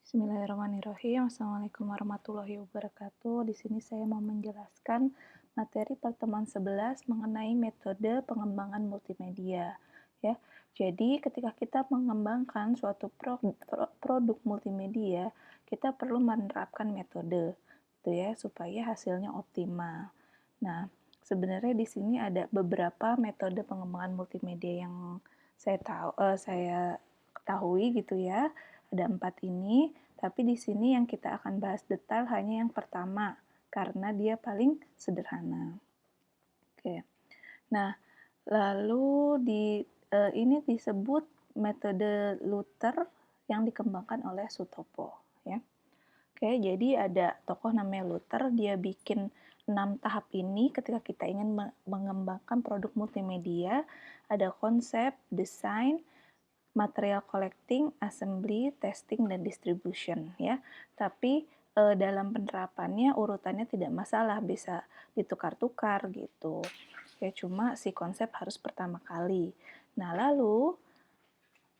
Bismillahirrahmanirrahim. Assalamualaikum warahmatullahi wabarakatuh. Di sini saya mau menjelaskan materi pertemuan 11 mengenai metode pengembangan multimedia. Ya, jadi ketika kita mengembangkan suatu produk multimedia, kita perlu menerapkan metode, gitu ya, supaya hasilnya optimal. Nah, sebenarnya di sini ada beberapa metode pengembangan multimedia yang saya ketahui gitu ya. Ada 4 ini, tapi di sini yang kita akan bahas detail hanya yang pertama, karena dia paling sederhana. Oke. Nah, lalu ini disebut metode Luther yang dikembangkan oleh Sutopo, ya. Oke, jadi ada tokoh namanya Luther, dia bikin 6 tahap ini ketika kita ingin mengembangkan produk multimedia. Ada konsep, desain, material collecting, assembly, testing, dan distribution, ya. Tapi dalam penerapannya urutannya tidak masalah, bisa ditukar-tukar gitu. Ya, cuma si konsep harus pertama kali. Nah, lalu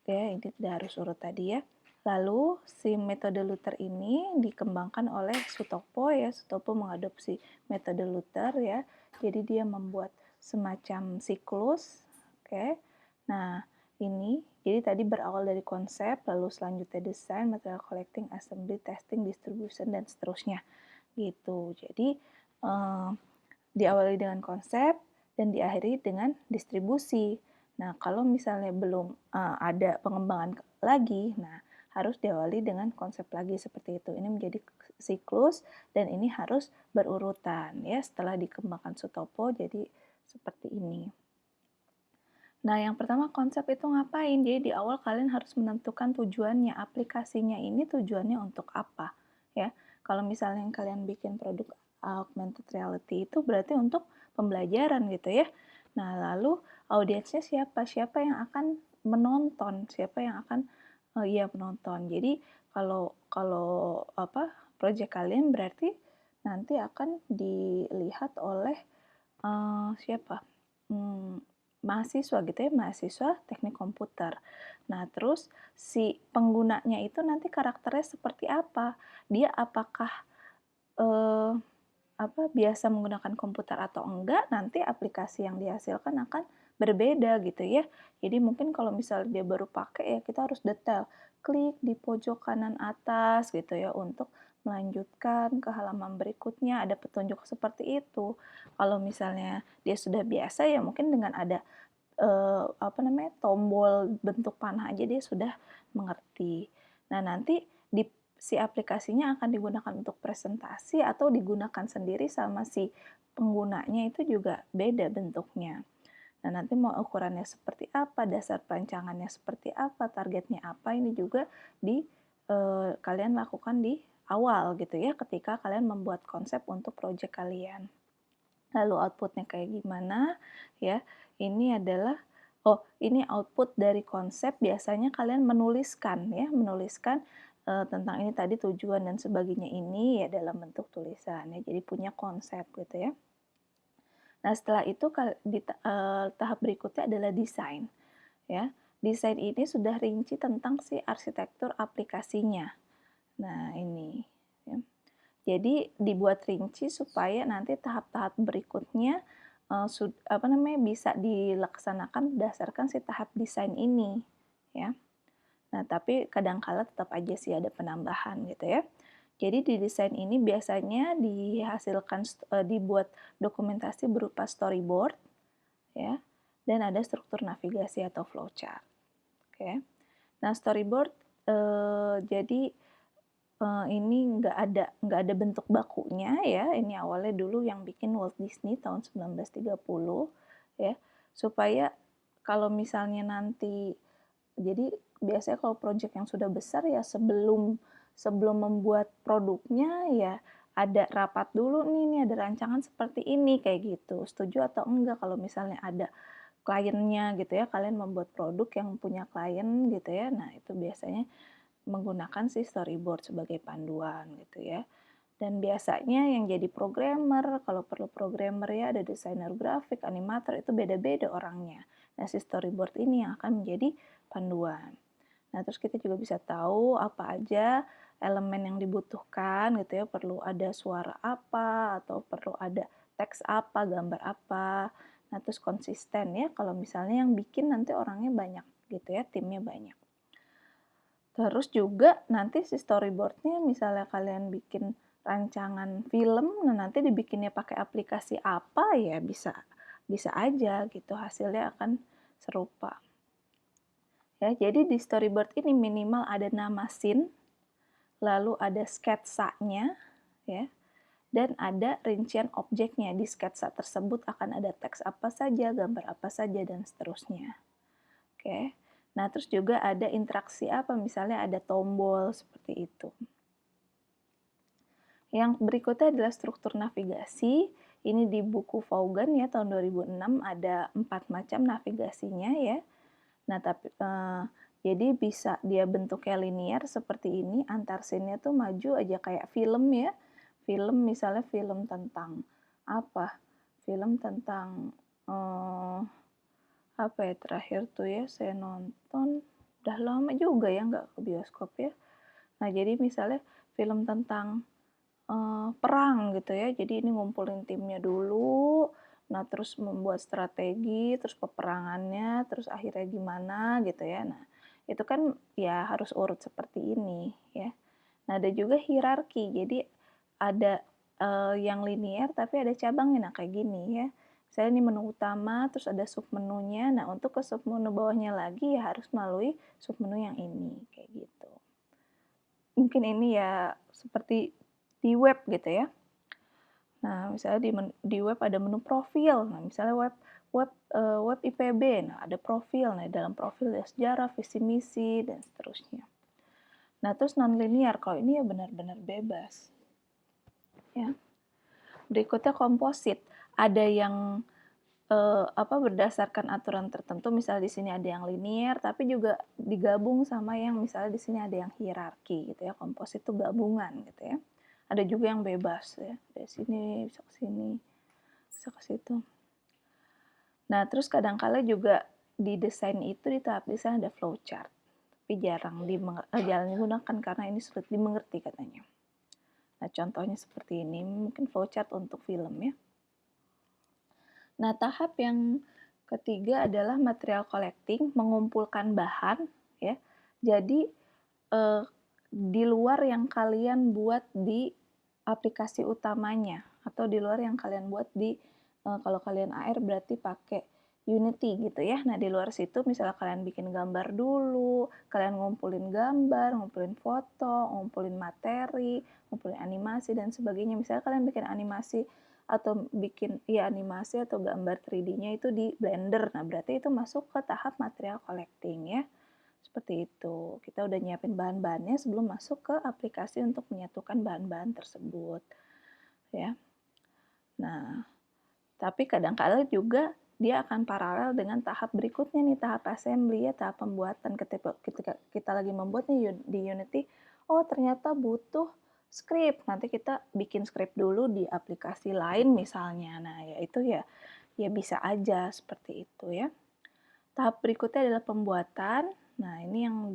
ini tidak harus urut tadi ya. Lalu si metode Luther ini dikembangkan oleh Sutopo ya. Sutopo mengadopsi metode Luther ya. Jadi dia membuat semacam siklus. Oke. Nah, ini jadi tadi berawal dari konsep, lalu selanjutnya desain, material collecting, assembly, testing, distribution, dan seterusnya. Gitu. Jadi diawali dengan konsep dan diakhiri dengan distribusi. Nah, kalau misalnya belum ada pengembangan lagi, nah harus diawali dengan konsep lagi seperti itu. Ini menjadi siklus dan ini harus berurutan ya. Setelah dikembangkan Sutopo jadi seperti ini. Nah, yang pertama konsep itu ngapain? Jadi di awal kalian harus menentukan tujuannya, aplikasinya ini tujuannya untuk apa, ya. Kalau misalnya kalian bikin produk augmented reality itu berarti untuk pembelajaran gitu ya. Nah, lalu audiensnya siapa? Siapa yang akan menonton? Siapa yang akan menonton. Jadi kalau kalau project kalian berarti nanti akan dilihat oleh siapa? Mahasiswa gitu ya, mahasiswa teknik komputer. Nah, terus si penggunanya itu nanti karakternya seperti apa? Dia apakah eh, biasa menggunakan komputer atau enggak, nanti aplikasi yang dihasilkan akan berbeda gitu ya. Jadi mungkin kalau misalnya dia baru pakai ya kita harus detail. Klik di pojok kanan atas gitu ya untuk melanjutkan ke halaman berikutnya, ada petunjuk seperti itu. Kalau misalnya dia sudah biasa ya mungkin dengan ada tombol bentuk panah aja dia sudah mengerti. Nah, nanti si aplikasinya akan digunakan untuk presentasi atau digunakan sendiri sama si penggunanya itu juga beda bentuknya. Nah, nanti mau ukurannya seperti apa, dasar perancangannya seperti apa, targetnya apa, ini juga kalian lakukan di awal gitu ya, ketika kalian membuat konsep untuk project kalian. Lalu outputnya kayak gimana ya, ini adalah ini output dari konsep. Biasanya kalian menuliskan tentang ini tadi tujuan dan sebagainya ini ya dalam bentuk tulisan ya, jadi punya konsep gitu ya. Nah, setelah itu tahap berikutnya adalah desain ya. Desain ini sudah rinci tentang si arsitektur aplikasinya. Nah, ini ya. Jadi dibuat rinci supaya nanti tahap-tahap berikutnya bisa dilaksanakan berdasarkan si tahap desain ini ya. Nah, tapi kadangkala tetap aja sih ada penambahan gitu ya. Jadi di desain ini biasanya dibuat dokumentasi berupa storyboard ya, dan ada struktur navigasi atau flowchart. Oke. Nah, storyboard jadi ini nggak ada bentuk bakunya ya. Ini awalnya dulu yang bikin Walt Disney tahun 1930 ya, supaya kalau misalnya nanti jadi biasanya kalau project yang sudah besar ya sebelum membuat produknya ya ada rapat dulu nih ada rancangan seperti ini kayak gitu. Setuju atau enggak kalau misalnya ada kliennya gitu ya, kalian membuat produk yang punya klien gitu ya. Nah, itu biasanya menggunakan si storyboard sebagai panduan gitu ya. Dan biasanya yang jadi programmer, kalau perlu programmer ya ada desainer grafik, animator, itu beda-beda orangnya. Nah, si storyboard ini yang akan menjadi panduan. Nah, terus kita juga bisa tahu apa aja elemen yang dibutuhkan gitu ya, perlu ada suara apa, atau perlu ada teks apa, gambar apa. Nah, terus konsisten ya, kalau misalnya yang bikin nanti orangnya banyak gitu ya, timnya banyak. Terus juga nanti si storyboardnya misalnya kalian bikin rancangan film, nah nanti dibikinnya pakai aplikasi apa ya bisa bisa aja gitu hasilnya akan serupa. Ya, jadi di storyboard ini minimal ada nama scene, lalu ada sketsanya ya, dan ada rincian objeknya. Di sketsa tersebut akan ada teks apa saja, gambar apa saja dan seterusnya. Oke. Nah, terus juga ada interaksi apa, misalnya ada tombol seperti itu. Yang berikutnya adalah struktur navigasi. Ini di buku Vaughan ya tahun 2006 ada 4 macam navigasinya ya. Nah, tapi jadi bisa dia bentuknya linear seperti ini, antar scene-nya tuh maju aja kayak film ya. Film misalnya film tentang apa? Film tentang apa ya terakhir tuh ya saya nonton udah lama juga ya nggak ke bioskop ya. Nah, jadi misalnya film tentang perang gitu ya. Jadi ini ngumpulin timnya dulu, nah terus membuat strategi, terus peperangannya, terus akhirnya gimana gitu ya. Nah, itu kan ya harus urut seperti ini ya. Nah, ada juga hierarki. Jadi ada yang linear tapi ada cabangnya. Nah, kayak gini ya. Misalnya ini menu utama, terus ada sub menunya. Nah, untuk ke sub menu bawahnya lagi ya harus melalui sub menu yang ini, kayak gitu. Mungkin ini ya seperti di web gitu ya. Nah, misalnya di web ada menu profil. Nah, misalnya web IPB. Nah, ada profil. Nah, dalam profil ada sejarah, visi misi dan seterusnya. Nah, terus non-linear. Kalau ini ya benar-benar bebas. Ya. Berikutnya komposit. Ada yang berdasarkan aturan tertentu, misalnya di sini ada yang linear, tapi juga digabung sama yang misalnya di sini ada yang hierarki gitu ya. Komposit itu gabungan gitu ya. Ada juga yang bebas ya, dari sini bisa ke sini, bisa ke situ. Nah, terus kadang-kala juga di desain itu, di tahap desain ada flowchart, tapi jarang digunakan karena ini sulit dimengerti katanya. Nah, contohnya seperti ini, mungkin flowchart untuk film ya. Nah, tahap yang ketiga adalah material collecting, mengumpulkan bahan ya. Jadi di luar yang kalian buat di aplikasi utamanya atau di luar yang kalian buat di kalau kalian AR berarti pakai Unity gitu ya. Nah, di luar situ misalnya kalian bikin gambar dulu, kalian ngumpulin gambar, ngumpulin foto, ngumpulin materi, ngumpulin animasi dan sebagainya. Misalnya kalian bikin animasi atau bikin ya animasi atau gambar 3D-nya itu di Blender. Nah, berarti itu masuk ke tahap material collecting ya. Seperti itu. Kita udah nyiapin bahan-bahannya sebelum masuk ke aplikasi untuk menyatukan bahan-bahan tersebut. Ya. Nah, tapi kadang-kala juga dia akan paralel dengan tahap berikutnya nih, tahap assembly ya, tahap pembuatan. Ketika kita lagi membuatnya di Unity, oh ternyata butuh script. Nanti kita bikin script dulu di aplikasi lain misalnya. Nah, ya itu ya bisa aja seperti itu ya. Tahap berikutnya adalah pembuatan. Nah, ini yang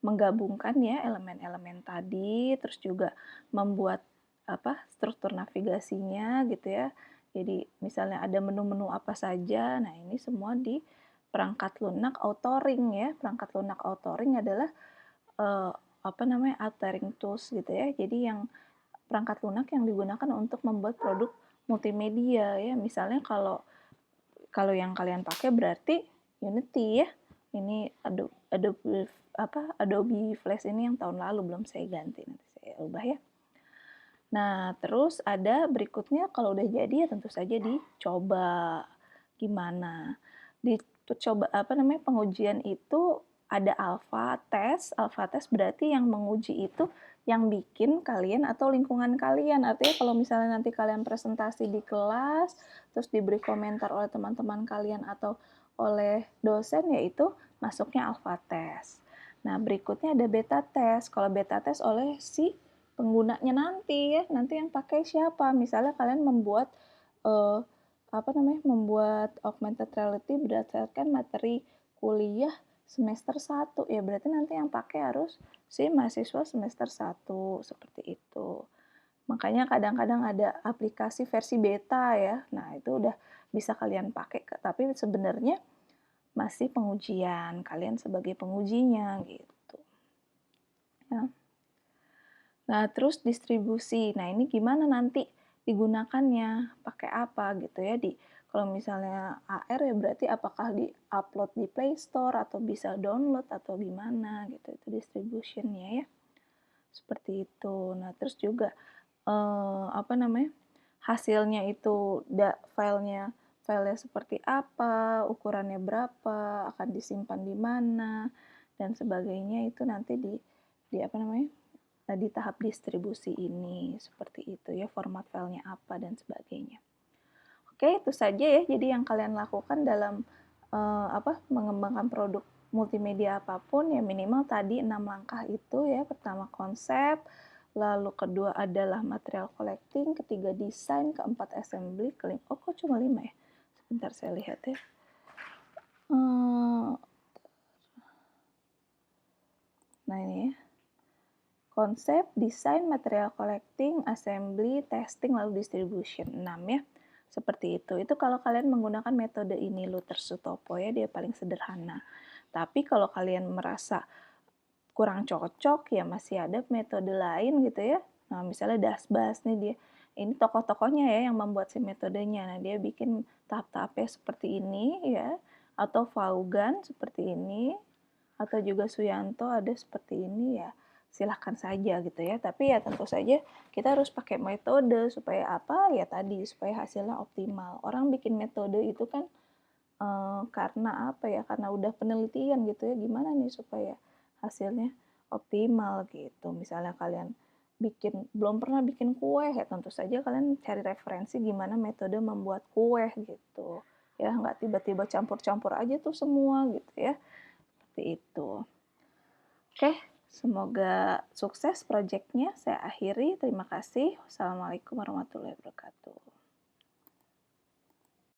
menggabungkan ya elemen-elemen tadi, terus juga membuat struktur navigasinya gitu ya. Jadi misalnya ada menu-menu apa saja. Nah, ini semua di perangkat lunak authoring ya. Perangkat lunak authoring adalah authoring tools gitu ya. Jadi yang perangkat lunak yang digunakan untuk membuat produk multimedia ya. Misalnya kalau yang kalian pakai berarti Unity ya. Ini Adobe Flash ini yang tahun lalu belum saya ganti, nanti saya ubah ya. Nah, terus ada berikutnya kalau udah jadi ya tentu saja dicoba gimana. Dicoba pengujian itu ada alpha test. Alpha test berarti yang menguji itu yang bikin kalian atau lingkungan kalian. Artinya kalau misalnya nanti kalian presentasi di kelas, terus diberi komentar oleh teman-teman kalian atau oleh dosen, yaitu masuknya alpha test. Nah, berikutnya ada beta test. Kalau beta test oleh si penggunanya nanti ya, nanti yang pakai siapa? Misalnya kalian membuat membuat augmented reality berdasarkan materi kuliah semester 1, ya berarti nanti yang pakai harus si mahasiswa semester 1, seperti itu. Makanya kadang-kadang ada aplikasi versi beta ya, nah itu udah bisa kalian pakai, tapi sebenarnya masih pengujian, kalian sebagai pengujinya gitu. Ya. Nah, terus distribusi. Nah, ini gimana nanti digunakannya, pakai apa gitu ya. Kalau misalnya AR ya berarti apakah di-upload di Play Store atau bisa download atau gimana gitu. Itu distributionnya ya. Seperti itu. Nah, terus juga apa namanya? Hasilnya itu filenya seperti apa, ukurannya berapa, akan disimpan di mana dan sebagainya itu nanti di apa namanya? Di tahap distribusi ini seperti itu ya, format filenya apa dan sebagainya. Oke, itu saja ya. Jadi yang kalian lakukan dalam mengembangkan produk multimedia apapun ya minimal tadi 6 langkah itu ya. Pertama konsep, lalu kedua adalah material collecting, ketiga desain, keempat assembly, oh kok cuma 5 ya? Sebentar saya lihat ya. Nah ini ya. Konsep, desain, material collecting, assembly, testing, lalu distribution. 6 ya. Seperti itu. Itu kalau kalian menggunakan metode ini Luther-Sutopo ya, dia paling sederhana. Tapi kalau kalian merasa kurang cocok ya masih ada metode lain gitu ya. Nah, misalnya Dasbas nih dia. Ini tokoh-tokohnya ya yang membuat si metodenya. Nah, dia bikin tahap-tahapnya seperti ini ya. Atau Vaughan seperti ini. Atau juga Suyanto ada seperti ini ya. Silahkan saja gitu ya. Tapi ya tentu saja kita harus pakai metode supaya apa? Ya tadi supaya hasilnya optimal. Orang bikin metode itu kan karena apa ya? Karena udah penelitian gitu ya. Gimana nih supaya hasilnya optimal gitu. Misalnya kalian belum pernah bikin kue ya tentu saja kalian cari referensi gimana metode membuat kue gitu. Ya nggak tiba-tiba campur-campur aja tuh semua gitu ya. Seperti itu. Oke, semoga sukses proyeknya. Saya akhiri. Terima kasih. Wassalamualaikum warahmatullahi wabarakatuh.